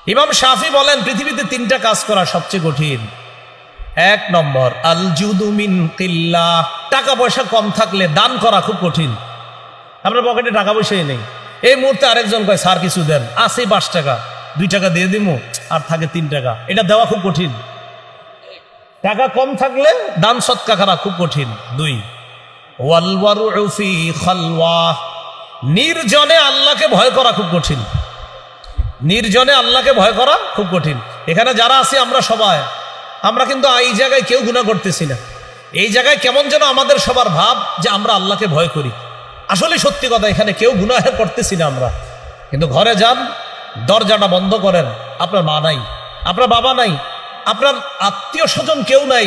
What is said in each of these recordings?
ইমাম শাফি বলেন পৃথিবীতে তিনটা কাজ করা সবচেয়ে কঠিন। এক নম্বর আল জুদু মিন কিল্লাহ, টাকা পয়সা কম থাকলে দান করা খুব কঠিন। আপনার পকেটে টাকা পয়সাই নেই, এই মুহূর্তে আরেকজন কয় স্যার কিছু দেন, আছে 5 টাকা, 2 টাকা দিয়ে দিমু, আর থাকে 3 টাকা, এটা দেওয়া খুব কঠিন। টাকা কম থাকলে দান সৎকা করা খুব কঠিন। 2 ওয়াল ওয়ারউ ফি খালওয়া, নির্জনে আল্লাহকে ভয় করা খুব কঠিন। নির্জনে আল্লাহকে ভয় করা খুব কঠিন। এখানে যারা আছি আমরা সবাই, আমরা কিন্তু এই জায়গায় কেউ গুনাহ করতেছি না। এই জায়গায় কেমন যেন আমাদের সবার ভাব যে আমরা আল্লাহকে ভয় করি। আসলে সত্যি কথা, এখানে কেউ গুনাহ করতেছি না আমরা। কিন্তু ঘরে যান, দরজাটা বন্ধ করেন, আপনার মা নাই, আপনার বাবা নাই, আপনার আত্মীয় স্বজন কেউ নাই,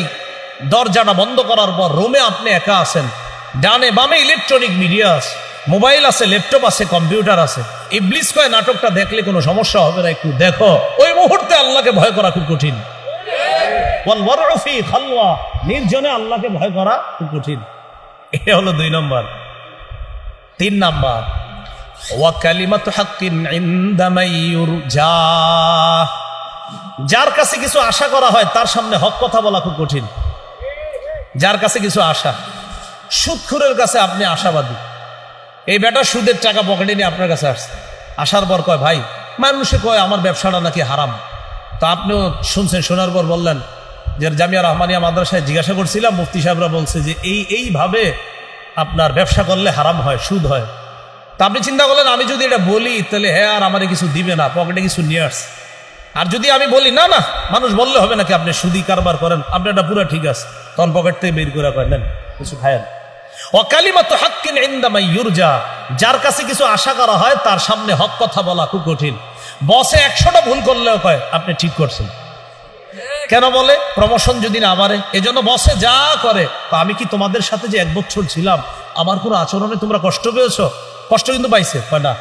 দরজাটা বন্ধ করার পর রুমে আপনি একা আছেন, ডানে বামে ইলেকট্রনিক মিডিয়া আছে, মোবাইল আছে, ল্যাপটপ আছে, কম্পিউটার আছে। ইবলিস কয় নাটকটা দেখলে কোনো সমস্যা হবে না, একটু দেখো। ওই মুহূর্তে আল্লাহকে ভয় করা খুব কঠিন। ওয়াল ওয়ারউ ফি খালওয়া, নির্জনে আল্লাহকে ভয় করা খুব কঠিন। এটা হলো 2 নম্বর। 3 নম্বর ওয়া কালিমাতু হাক্কিন ইনদা মাইয়ুরজা, যার কাছে কিছু আশা করা হয় তার সামনে হক কথা বলা খুব কঠিন। যার কাছে কিছু আশা, সুদখোরের কাছে আপনি আশাবাদী, এই বেটা সুদের টাকা পকেটে নিয়ে আপনার কাছে আসছে, আসার পর কয় ভাই, মানুষে কয় আমার ব্যবসাটা নাকি হারাম। তা আপনিও শুনছেন, শোনার পর বললেন যে জামিয়া রহমানিয়া মাদ্রাসায় জিজ্ঞাসা করছিলাম, মুফতি সাহেবরা বলছে যে এইভাবে আপনার ব্যবসা করলে হারাম হয়, সুদ হয়। তা আপনি চিন্তা করলেন আমি যদি এটা বলি তাহলে হ্যাঁ আর আমারে কিছু দিবে না, পকেটে কিছু নিয়ে আসছে। আর যদি আমি বলি না না, মানুষ বললে হবে নাকি আপনি সুদি কারবার করেন, আপনি এটা পুরো ঠিক আছে, তখন পকেট থেকে বের করে কয় নেন কিছু খায়েন। ওয়াকালিমাতু হাক্কিন ইনদা মাইয়ুরজা, যার কাছে কিছু আশা করা হয় তার সামনে হক কথা বলা খুব কঠিন। বসে 100টা ভুল করলেও কয় আপনি ঠিক করছেন। কেন বলে? প্রমোশন যদি না বাড়ে, এজন্য বসে যা করে, আমি কি তোমাদের সাথে যে 1 বছর ছিলাম আমার কোনো আচরণে তোমরা কষ্ট পেয়েছো? কষ্ট কিন্তু পাইছে। কয় না,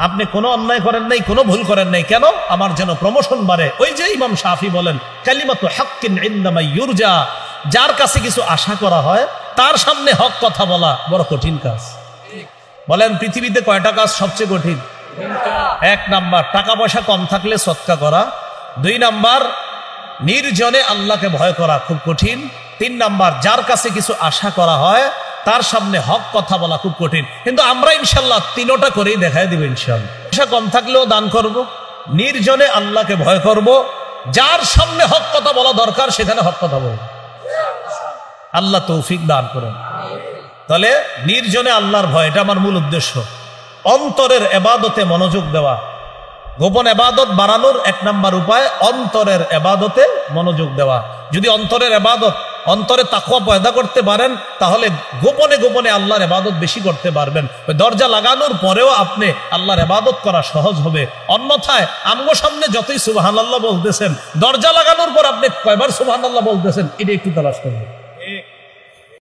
আপনি কোনো অন্যায় করেন নাই, কোনো ভুল করেন নাই, কেন? আমার যেন প্রমোশন বাড়ে। ওই যে ইমাম শাফি বলেন কালিমাতু হাক্কিন ইনদা মাইয়ুরজা, যার কাছে কিছু আশা করা হয় তার সামনে হক কথা বলা বড় কঠিন কাজ। বলেন পৃথিবীতে কয়টা কাজ সবচেয়ে কঠিন? 1 নাম্বার টাকা পয়সা কম থাকলে সদকা করা। 2 নাম্বার নির্জনে আল্লাহকে ভয় করা খুব কঠিন। 3 নাম্বার যার কাছে কিছু আশা করা হয় তার সামনে হক কথা বলা খুব কঠিন। কিন্তু আমরা ইনশাল্লাহ 3টা করেই দেখাই দিব ইনশাল্লাহ। পয়সা কম থাকলেও দান করব, নির্জনে আল্লাহকে ভয় করব, যার সামনে হক কথা বলা দরকার সেখানে হক কথা বলব। আল্লাহ তৌফিক দান করেন। তাহলে নির্জনে আল্লাহর ভয়, এটা আমার মূল উদ্দেশ্য। অন্তরের ইবাদতে মনোযোগ দেওয়া, গোপন ইবাদত বাড়ানোর 1 নাম্বার উপায় অন্তরের ইবাদতে মনোযোগ দেওয়া। যদি অন্তরের ইবাদত, অন্তরে তাকওয়া পয়দা করতে পারেন তাহলে গোপনে গোপনে আল্লাহর ইবাদত বেশি করতে পারবেন। ওই দরজা লাগানোর পরেও আপনি আল্লাহর ইবাদত করা সহজ হবে। অন্যথায় আমগো সামনে যতই সুবহানাল্লাহ বলতেছেন, দরজা লাগানোর পর আপনি কয়বার সুবহানাল্লাহ বলতেছেন এটা একটু তালাশ করবেন।